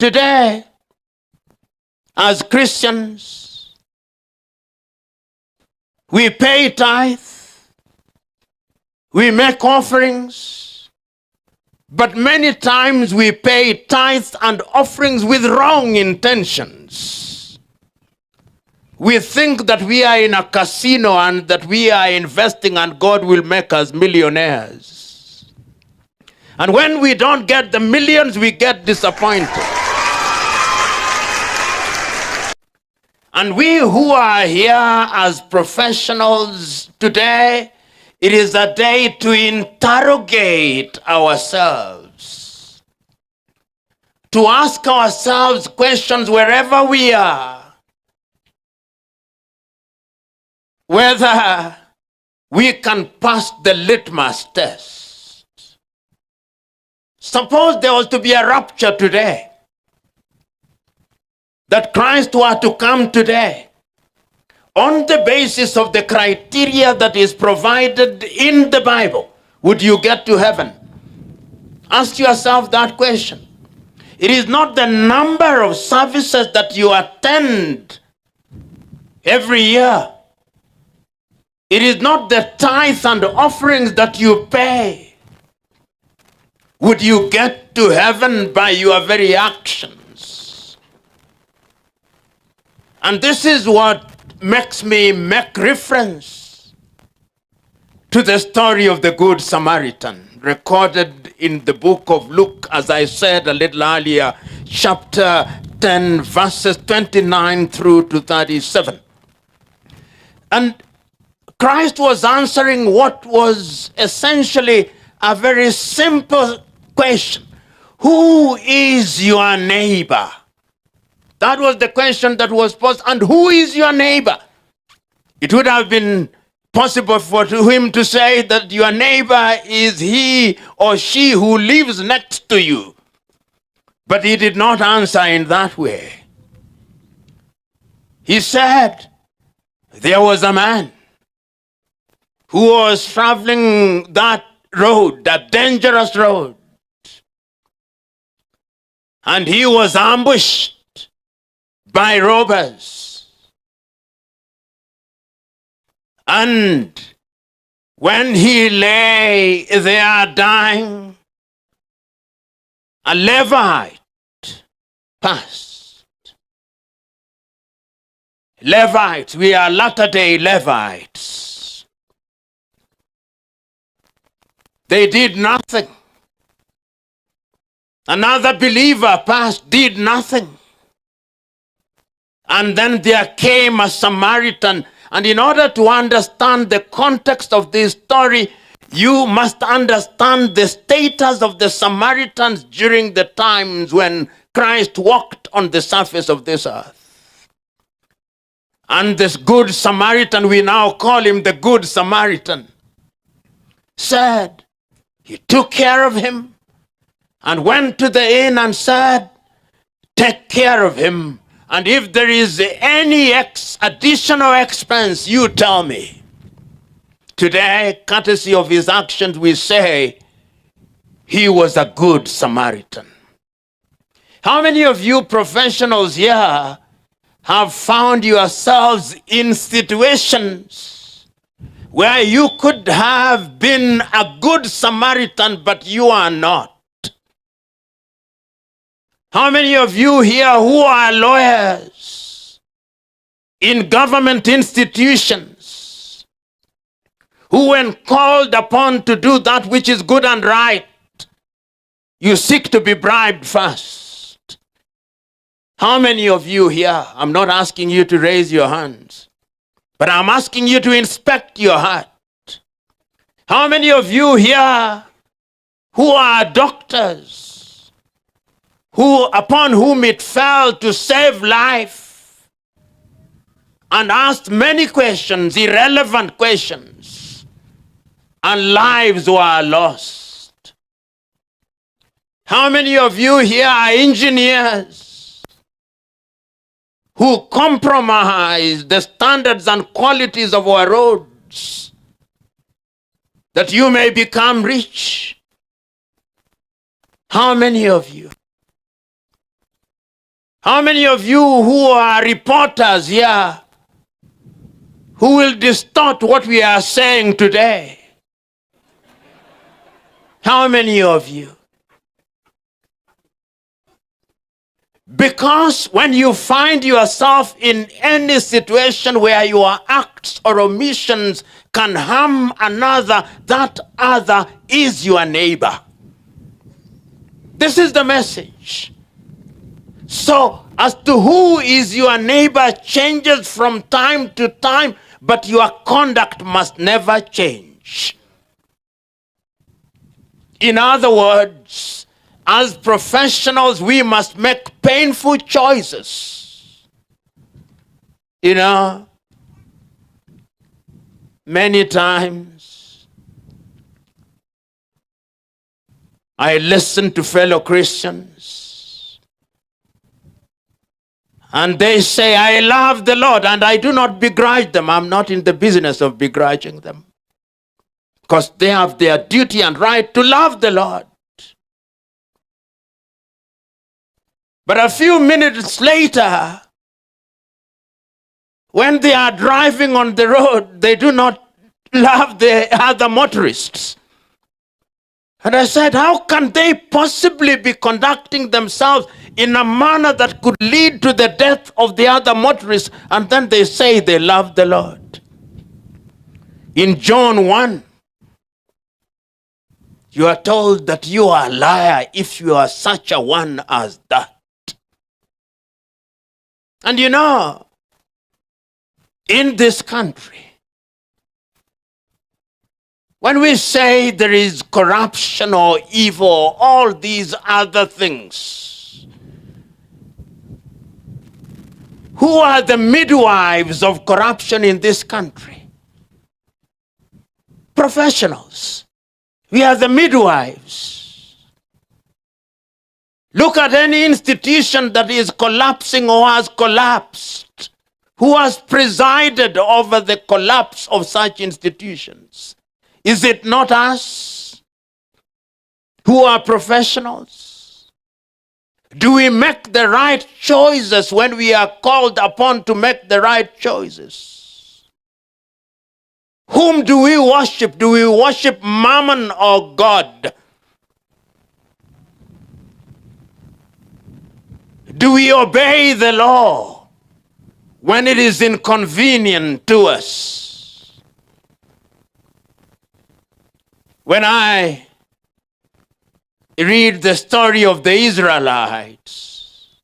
Today, as Christians, we pay tithe, we make offerings, but many times we pay tithes and offerings with wrong intentions. We think that we are in a casino and that we are investing and God will make us millionaires. And when we don't get the millions, we get disappointed. And we who are here as professionals today, it is a day to interrogate ourselves, to ask ourselves questions wherever we are, whether we can pass the litmus test. Suppose there was to be a rapture today, that Christ were to come today, on the basis of the criteria that is provided in the Bible, would you get to heaven? Ask yourself that question. It is not the number of services that you attend every year. It is not the tithes and offerings that you pay. Would you get to heaven by your very actions? And this is what makes me make reference to the story of the Good Samaritan, recorded in the book of Luke, as I said a little earlier, chapter 10, verses 29 through to 37. And Christ was answering what was essentially a very simple question. Who is your neighbor? That was the question that was posed. And who is your neighbor? It would have been possible for him to say that your neighbor is he or she who lives next to you. But he did not answer in that way. He said, there was a man who was traveling that road, that dangerous road. And he was ambushed by robbers. And when he lay there dying, a Levite passed. Levites, we are Latter-day Levites. They did nothing. Another believer passed, did nothing. And then there came a Samaritan. And in order to understand the context of this story, you must understand the status of the Samaritans during the times when Christ walked on the surface of this earth. And this Good Samaritan, we now call him the Good Samaritan, said, he took care of him and went to the inn and said, take care of him. And if there is any additional expense, you tell me. Today, courtesy of his actions, we say he was a good Samaritan. How many of you professionals here have found yourselves in situations where you could have been a good Samaritan, but you are not? How many of you here who are lawyers in government institutions, who when called upon to do that which is good and right, you seek to be bribed first? How many of you here, I'm not asking you to raise your hands, but I'm asking you to inspect your heart. How many of you here who are doctors, upon whom it fell to save life, and asked many questions, irrelevant questions, and lives were lost? How many of you here are engineers who compromise the standards and qualities of our roads that you may become rich? How many of you? How many of you who are reporters here who will distort what we are saying today? How many of you? Because when you find yourself in any situation where your acts or omissions can harm another, that other is your neighbor. This is the message. So, as to who is your neighbor changes from time to time, but your conduct must never change. In other words, as professionals, we must make painful choices. You know, many times I listen to fellow Christians and they say, I love the Lord, and I do not begrudge them. I'm not in the business of begrudging them, because they have their duty and right to love the Lord. But a few minutes later, when they are driving on the road, they do not love the other motorists. And I said, how can they possibly be conducting themselves in a manner that could lead to the death of the other motorists? And then they say they love the Lord. In John 1, you are told that you are a liar if you are such a one as that. And you know, in this country, when we say there is corruption or evil, all these other things, who are the midwives of corruption in this country? Professionals. We are the midwives. Look at any institution that is collapsing or has collapsed. Who has presided over the collapse of such institutions? Is it not us who are professionals? Do we make the right choices when we are called upon to make the right choices? Whom do we worship? Do we worship Mammon or God? Do we obey the law when it is inconvenient to us? When I read the story of the Israelites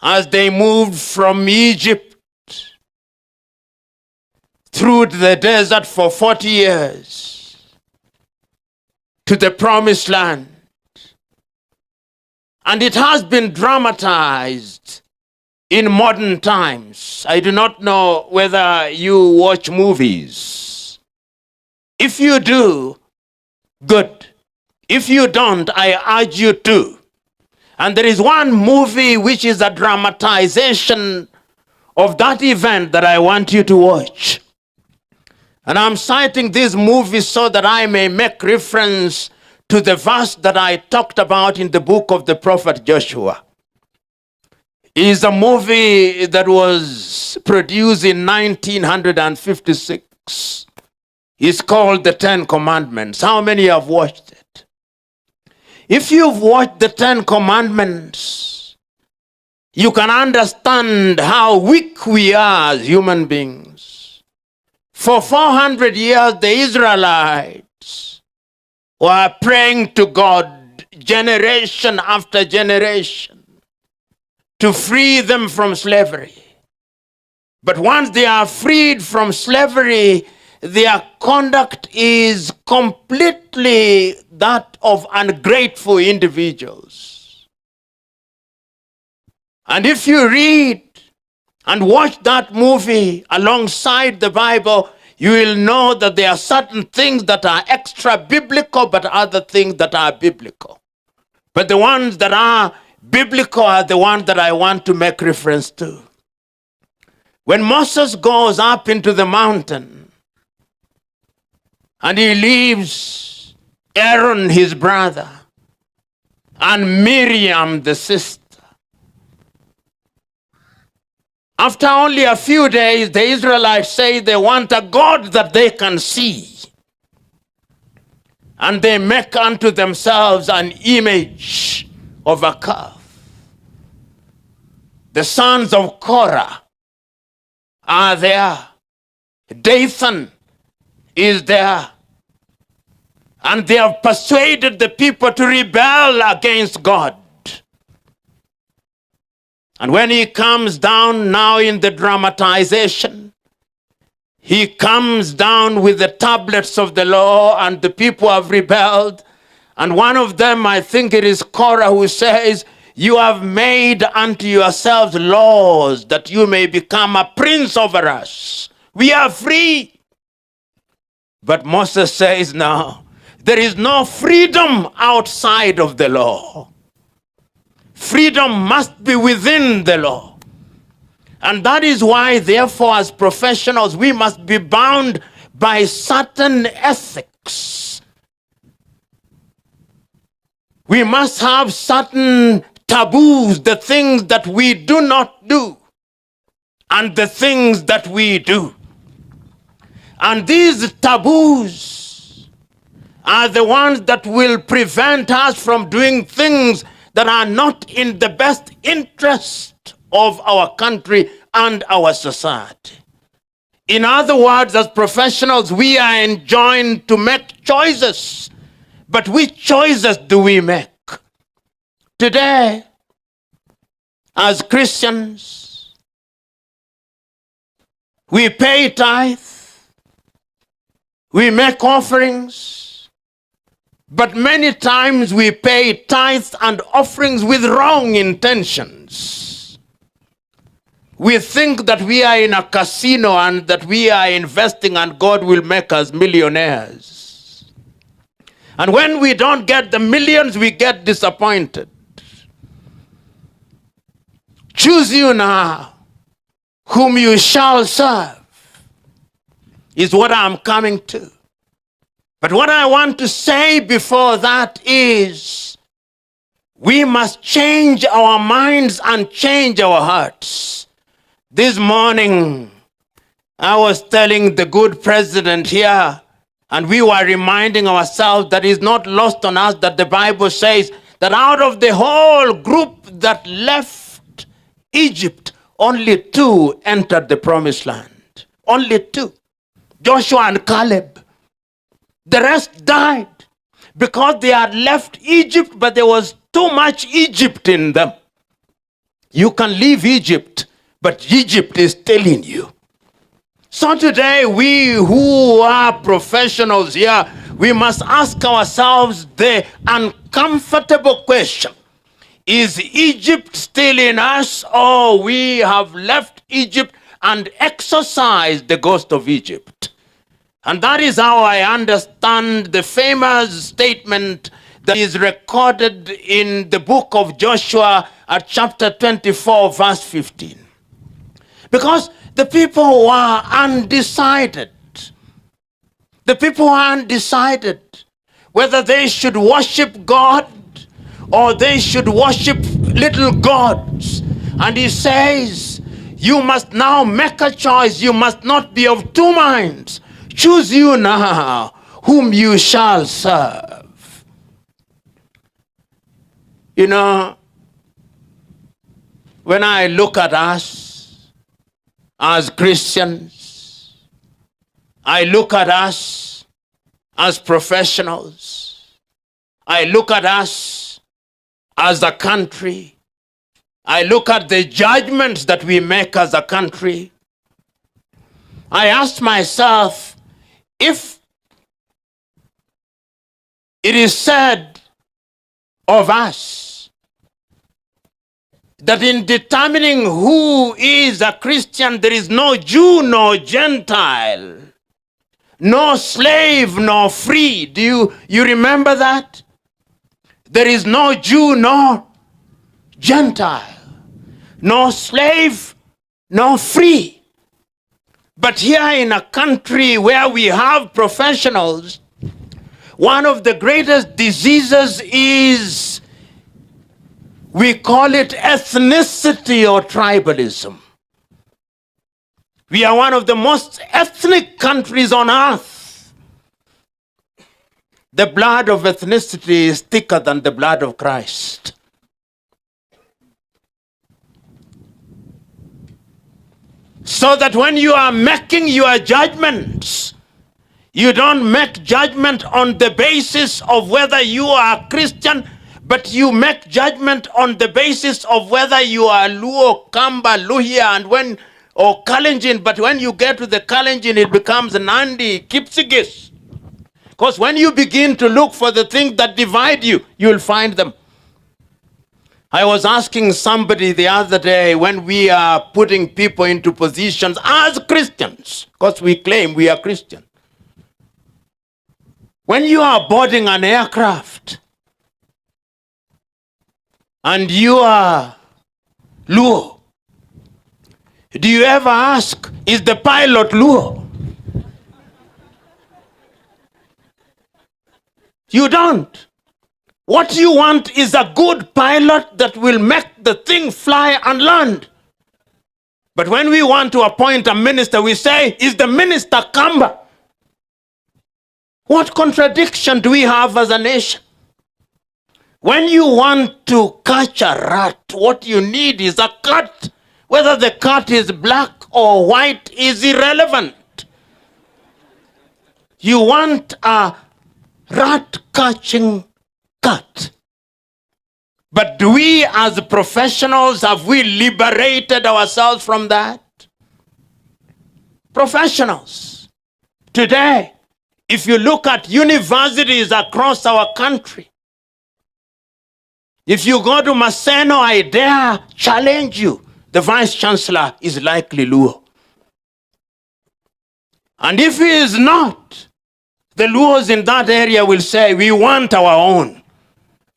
as they moved from Egypt through the desert for 40 years to the promised land, and it has been dramatized in modern times. I do not know whether you watch movies. If you do, good. If you don't, I urge you to. And there is one movie which is a dramatization of that event that I want you to watch. And I'm citing this movie so that I may make reference to the verse that I talked about in the book of the prophet Joshua. It is a movie that was produced in 1956. It's called The Ten Commandments. How many have watched it? If you've watched the Ten Commandments, you can understand how weak we are as human beings. For 400 years, the Israelites were praying to God generation after generation to free them from slavery. But once they are freed from slavery, their conduct is completely that of ungrateful individuals. And if you read and watch that movie alongside the Bible, you will know that there are certain things that are extra biblical, but other things that are biblical. But the ones that are biblical are the ones that I want to make reference to. When Moses goes up into the mountain and he leaves Aaron, his brother, and Miriam, the sister, After only a few days, the Israelites say they want a God that they can see. And they make unto themselves an image of a calf. The sons of Korah are there. Dathan is there. And they have persuaded the people to rebel against God. And when he comes down now in the dramatization, he comes down with the tablets of the law, and the people have rebelled. And one of them, I think it is Korah, who says, "You have made unto yourselves laws that you may become a prince over us. We are free." But Moses says, "No, there is no freedom outside of the law. Freedom must be within the law." And that is why, therefore, as professionals, we must be bound by certain ethics. We must have certain taboos, the things that we do not do, and the things that we do. And these taboos are the ones that will prevent us from doing things that are not in the best interest of our country and our society. In other words, as professionals, we are enjoined to make choices. But which choices do we make? Today, as Christians, we pay tithe, we make offerings, but many times we pay tithes and offerings with wrong intentions. We think that we are in a casino and that we are investing and God will make us millionaires. And when we don't get the millions, we get disappointed. Choose you now whom you shall serve, is what I'm coming to. But what I want to say before that is, we must change our minds and change our hearts. This morning, I was telling the good president here, and we were reminding ourselves that it's not lost on us that the Bible says that out of the whole group that left Egypt, only 2 entered the promised land. Only 2. Joshua and Caleb. The rest died because they had left Egypt, but there was too much Egypt in them. You can leave Egypt, but Egypt is still in you. So today, we who are professionals here, we must ask ourselves the uncomfortable question: is Egypt still in us, or we have left Egypt and exorcised the ghost of Egypt? And that is how I understand the famous statement that is recorded in the book of Joshua at chapter 24, verse 15. Because the people were undecided. The people were undecided whether they should worship God or they should worship little gods. And he says, you must now make a choice. You must not be of 2 minds. Choose you now whom you shall serve. You know, when I look at us as Christians, I look at us as professionals, I look at us as a country, I look at the judgments that we make as a country. I ask myself, if it is said of us that in determining who is a Christian, there is no Jew nor Gentile, no slave nor free. Do you remember that? There is no Jew nor Gentile, no slave nor free. But here in a country where we have professionals, one of the greatest diseases is, we call it ethnicity or tribalism. We are one of the most ethnic countries on earth. The blood of ethnicity is thicker than the blood of Christ. So that when you are making your judgments, you don't make judgment on the basis of whether you are Christian, but you make judgment on the basis of whether you are Luo, Kamba, Luhya, or Kalenjin. But when you get to the Kalenjin, it becomes Nandi, Kipsigis. Because when you begin to look for the things that divide you, you'll find them. I was asking somebody the other day, when we are putting people into positions as Christians, because we claim we are Christian. When you are boarding an aircraft and you are Luo, do you ever ask, is the pilot Luo? You don't. What you want is a good pilot that will make the thing fly and land. But when we want to appoint a minister, we say, is the minister Kamba? What contradiction do we have as a nation? When you want to catch a rat, what you need is a cat. Whether the cat is black or white is irrelevant. You want a rat-catching cat. But do we as professionals, have we liberated ourselves from that? Professionals. Today, if you look at universities across our country, if you go to Maseno, I dare challenge you, the vice chancellor is likely Luo. And if he is not, the Luos in that area will say, we want our own.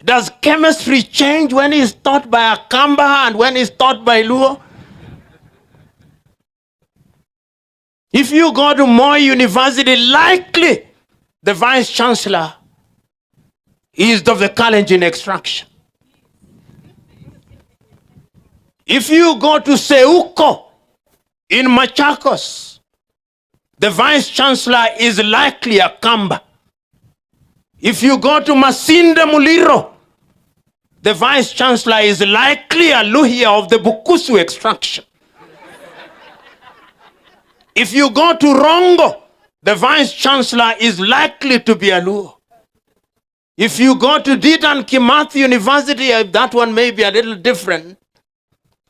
Does chemistry change when it's taught by a Kamba and when it's taught by Luo? If you go to Moi University, likely the vice chancellor is of the Kalenjin extraction. If you go to Seuko in Machakos, the vice chancellor is likely a Kamba. If you go to Masinde Muliro, the vice chancellor is likely a Luhya of the Bukusu extraction. If you go to Rongo, the vice chancellor is likely to be a Luo. If you go to Dedan Kimathi University, that one may be a little different.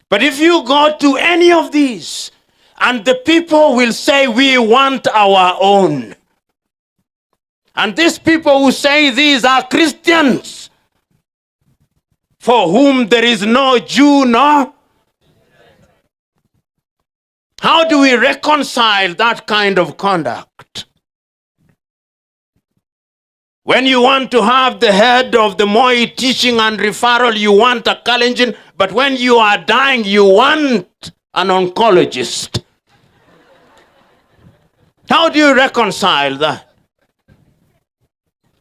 But if you go to any of these, and the people will say, we want our own. And these people who say these are Christians, for whom there is no Jew nor. How do we reconcile that kind of conduct? When you want to have the head of the Moi teaching and referral, you want a Kalenjin, but when you are dying, you want an oncologist. How do you reconcile that?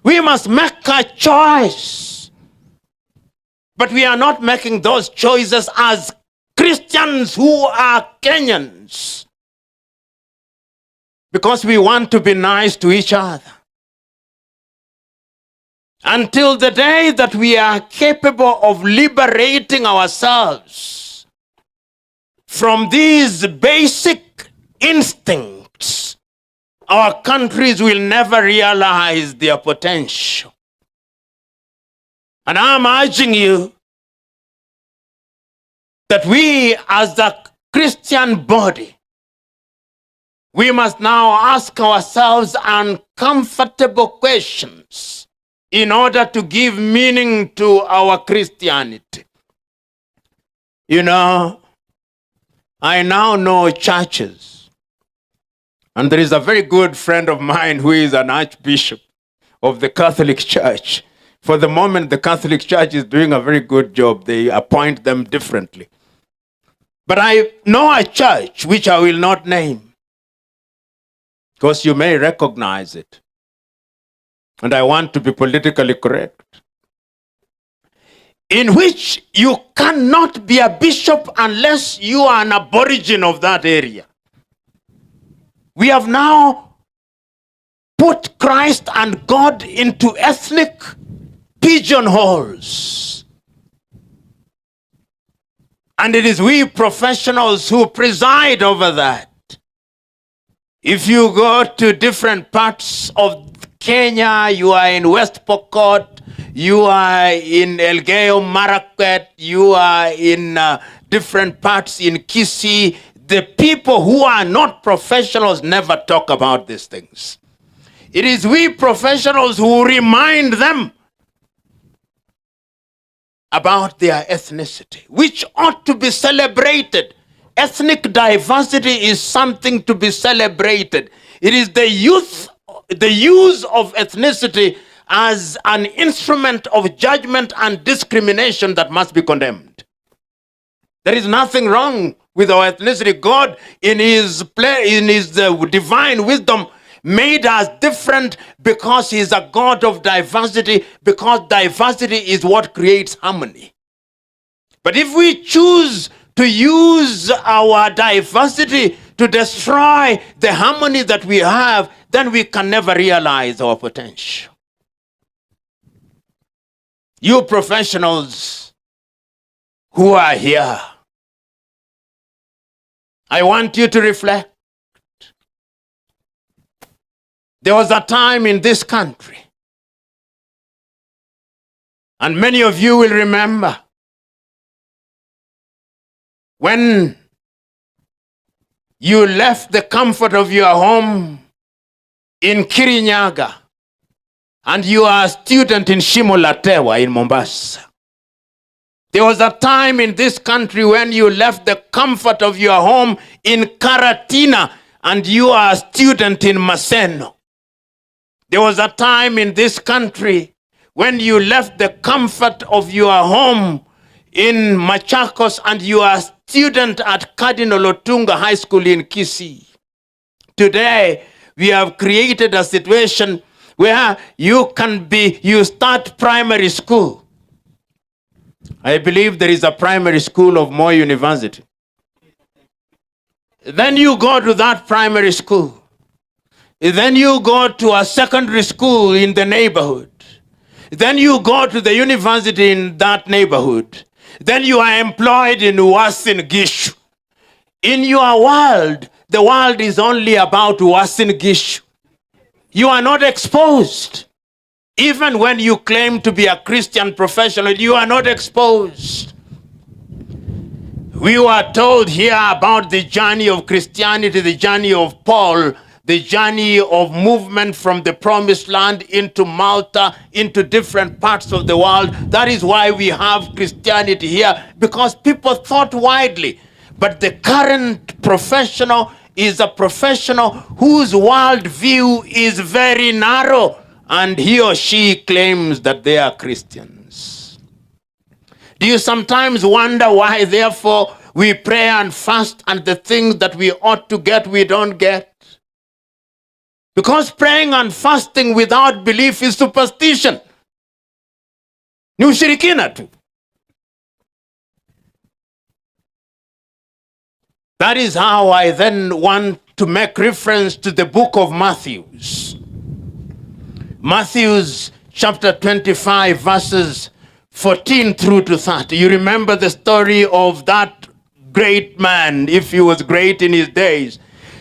We must make a choice. But we are not making those choices as Christians who are Kenyans, because we want to be nice to each other. Until the day that we are capable of liberating ourselves from these basic instincts, our countries will never realize their potential. And I'm urging you that we as the Christian body, we must now ask ourselves uncomfortable questions in order to give meaning to our Christianity. You know, I now know churches, and there is a very good friend of mine who is an archbishop of the Catholic Church. For the moment, the Catholic Church is doing a very good job. They appoint them differently. But I know a church which I will not name, because you may recognize it. And I want to be politically correct, in which you cannot be a bishop unless you are an aborigine of that area. We have now put Christ and God into ethnic pigeonholes. And it is we professionals who preside over that. If you go to different parts of Kenya, you are in West Pokot, you are in Elgeyo Marakwet, you are in different parts in Kisii, the people who are not professionals never talk about these things. It is we professionals who remind them about their ethnicity, which ought to be celebrated. Ethnic diversity is something to be celebrated. It is the use of ethnicity as an instrument of judgment and discrimination that must be condemned. There is nothing wrong with our ethnicity. God, in his divine wisdom, made us different because he is a God of diversity, because diversity is what creates harmony. But if we choose to use our diversity to destroy the harmony that we have, then we can never realize our potential. You professionals who are here, I want you to reflect. There was a time in this country, and many of you will remember, when you left the comfort of your home in Kirinyaga and you are a student in Shimolatewa in Mombasa. There was a time in this country when you left the comfort of your home in Karatina and you are a student in Maseno. There was a time in this country when you left the comfort of your home in Machakos and you are a student at Cardinal Otunga High School in Kisii. Today, we have created a situation where you start primary school. I believe there is a primary school of Moi University. Then you go to that primary school. Then you go to a secondary school in the neighborhood. Then you go to the university in that neighborhood. Then you are employed in Uasin Gishu. In your world, the world is only about Uasin Gishu. You are not exposed. Even when you claim to be a Christian professional, you are not exposed. We were told here about the journey of Christianity, the journey of Paul, the journey of movement from the promised land into Malta, into different parts of the world. That is why we have Christianity here, because people thought widely. But the current professional is a professional whose worldview is very narrow, and he or she claims that they are Christians. Do you sometimes wonder why, therefore, we pray and fast and the things that we ought to get, we don't get? Because praying and fasting without belief is superstition. Ni ushirikina tu. That is how I then want to make reference to the book of Matthew. Matthew chapter 25 verses 14 through to 30. You remember the story of that great man, if he was great in his days.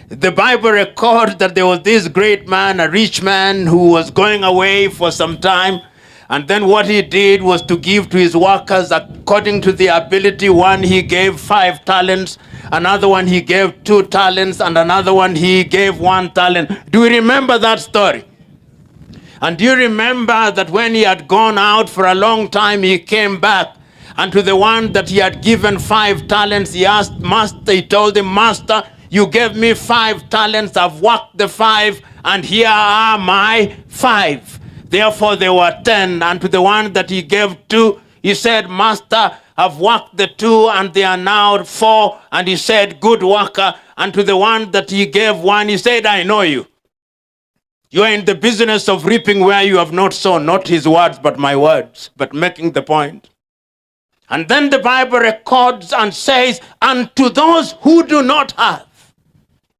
The Bible records that there was this great man, a rich man, who was going away for some time. And then what he did was to give to his workers according to their ability. One he gave 5 talents, another one he gave 2 talents, and another one he gave 1 talent. Do you remember that story? And do you remember that when he had gone out for a long time, he came back, and to the one that he had given 5 talents, he asked, Master, he told him, Master, you gave me 5 talents, I've worked the 5, and here are my 5. Therefore there were 10. And to the one that he gave 2, he said, Master, I've worked the 2, and they are now 4. And he said, good worker. And to the one that he gave 1, he said, I know you. You are in the business of reaping where you have not sown, not his words, but my words, but making the point. And then the Bible records and says, and to those who do not have,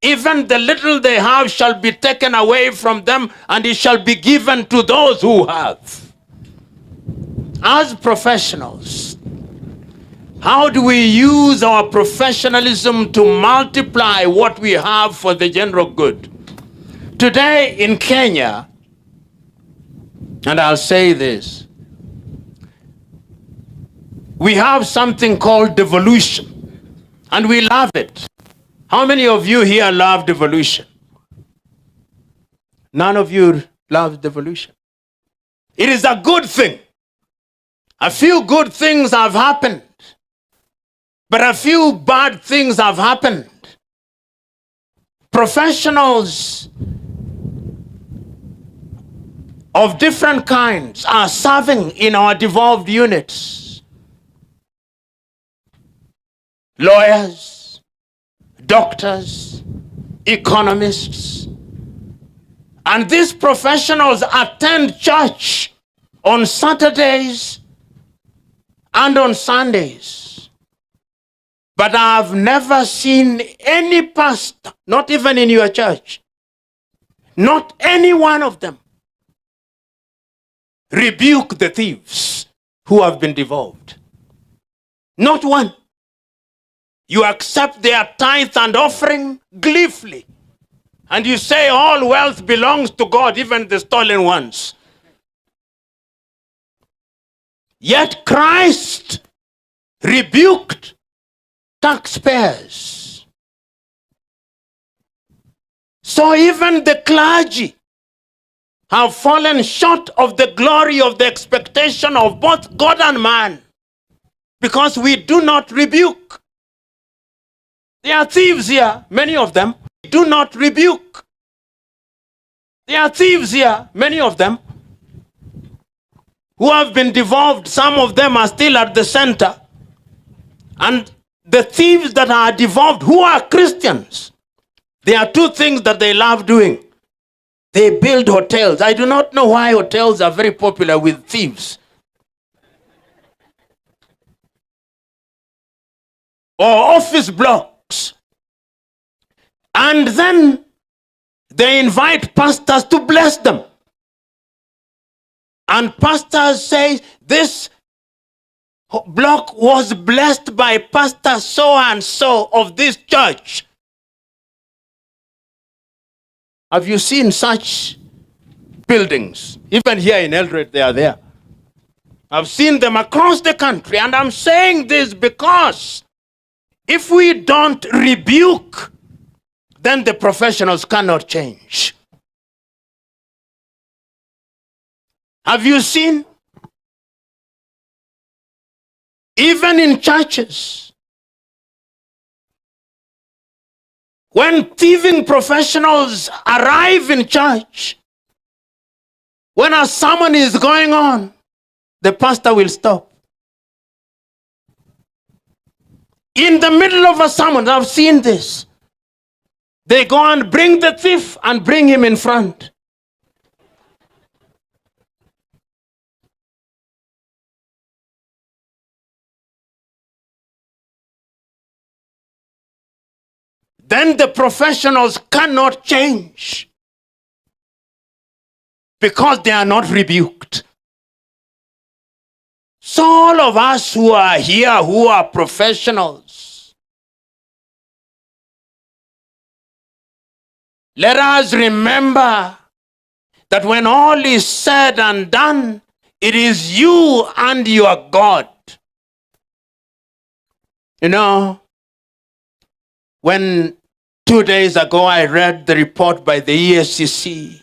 Even the little they have shall be taken away from them, and it shall be given to those who have. As professionals, how do we use our professionalism to multiply what we have for the general good? Today in Kenya, and I'll say this, we have something called devolution, and we love it. How many of you here love devolution? None of you love devolution. It is a good thing. A few good things have happened, but a few bad things have happened. Professionals of different kinds are serving in our devolved units. Lawyers, doctors, economists. And these professionals attend church on Saturdays and on Sundays. But I've never seen any pastor, not even in your church, not any one of them, rebuke the thieves who have been devolved. Not one. You accept their tithe and offering gleefully. And you say all wealth belongs to God, even the stolen ones. Yet Christ rebuked taxpayers. So even the clergy have fallen short of the glory of the expectation of both God and man, because we do not rebuke. There are thieves here, many of them. Do not rebuke. There are thieves here, many of them, who have been devolved. Some of them are still at the center. And the thieves that are devolved, who are Christians, there are two things that they love doing. They build hotels. I do not know why hotels are very popular with thieves. Or office blocks. And then they invite pastors to bless them. And pastors say, this block was blessed by Pastor so and so of this church. Have you seen such buildings? Even here in Eldoret, they are there. I've seen them across the country, and I'm saying this because if we don't rebuke, then the professionals cannot change. Have you seen? Even in churches, when thieving professionals arrive in church, when a sermon is going on, the pastor will stop. In the middle of a sermon, I've seen this. They go and bring the thief and bring him in front. Then the professionals cannot change because they are not rebuked. So all of us who are here, who are professionals, let us remember that when all is said and done, it is you and your God. You know, when 2 days ago I read the report by the EACC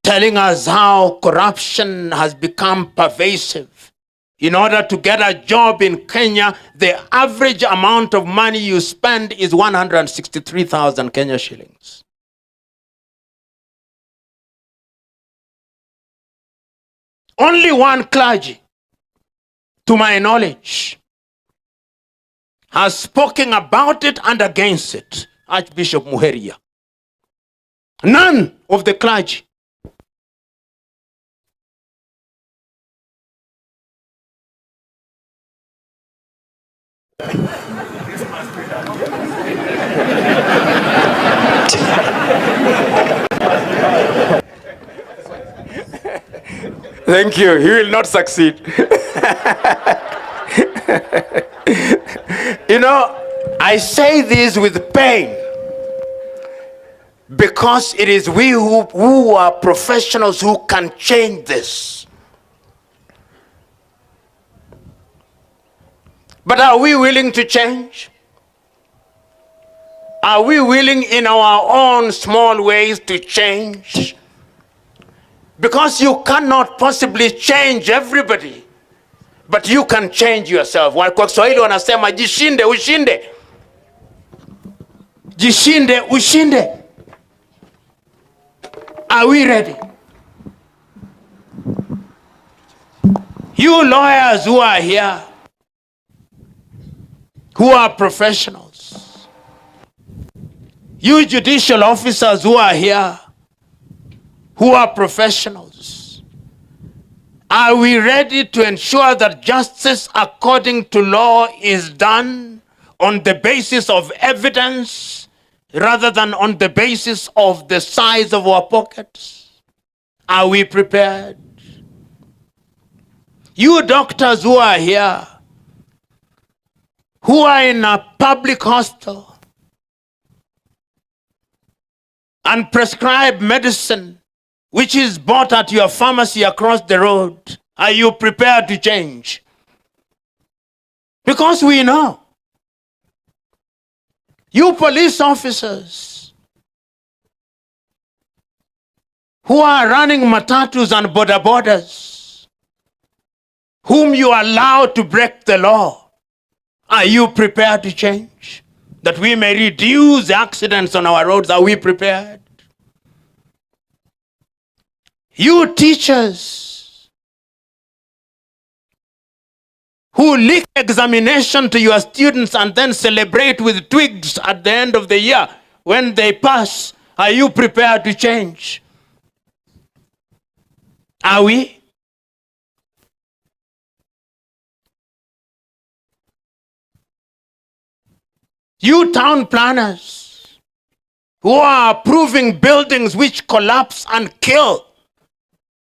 telling us how corruption has become pervasive. In order to get a job in Kenya, the average amount of money you spend is 163,000 Kenya shillings. Only one clergy, to my knowledge, has spoken about it and against it, Archbishop Muheria. None of the clergy. Thank you. He will not succeed. You know, I say this with pain because it is we who are professionals who can change this. But are we willing to change? Are we willing in our own small ways to change? Because you cannot possibly change everybody, but you can change yourself. Kwa Kiswahili wanasema jishinde ushinde. Jishinde ushinde. Are we ready? You lawyers who are here, who are professionals, you judicial officers who are here, who are professionals, are we ready to ensure that justice according to law is done on the basis of evidence rather than on the basis of the size of our pockets? Are we prepared? You doctors who are here, who are in a public hospital and prescribe medicine which is bought at your pharmacy across the road, are you prepared to change? Because we know. You police officers who are running matatus and border borders, whom you allow to break the law, are you prepared to change? That we may reduce the accidents on our roads, are we prepared? You teachers who leak examination to your students and then celebrate with twigs at the end of the year when they pass, are you prepared to change? Are we? You town planners who are approving buildings which collapse and kill,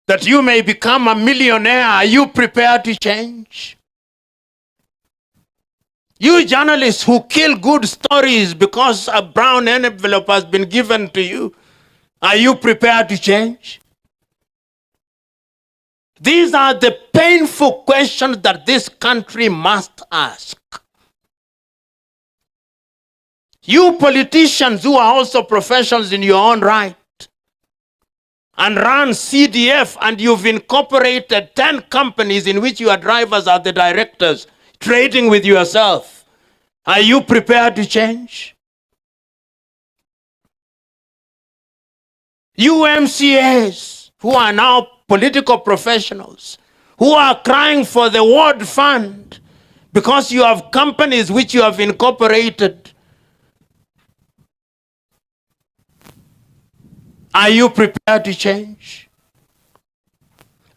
that you may become a millionaire, are you prepared to change? You journalists who kill good stories because a brown envelope has been given to you, are you prepared to change? These are the painful questions that this country must ask. You politicians who are also professionals in your own right and run CDF, and you've incorporated 10 companies in which your drivers are the directors, trading with yourself, are you prepared to change? You MCAs who are now political professionals, who are crying for the ward fund because you have companies which you have incorporated, are you prepared to change?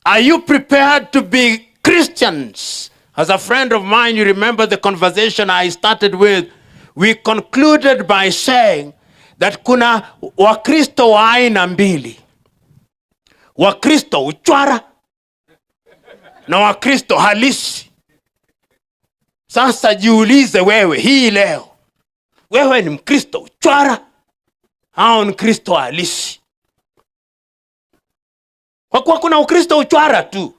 Are you prepared to be Christians? As a friend of mine, you remember the conversation I started with, we concluded by saying that kuna Wakristo wa aina mbili. Wakristo uchwara na Wakristo halisi. Sasa jiulize wewe hii leo, wewe ni Mkristo uchwara au ni Kristo halisi? Kwa kuwa kuna Ukristo uchwara tu,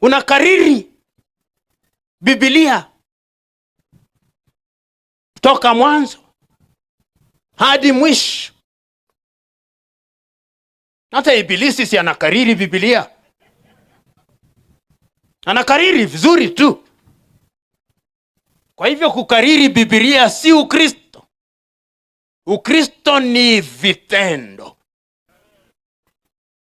unakariri Biblia toka mwanzo hadi mwisho. Hata Ibilisi si anakariri Biblia, anakariri vizuri tu. Kwa hivyo kukariri Biblia si Ukristo. Ukristo ni vitendo.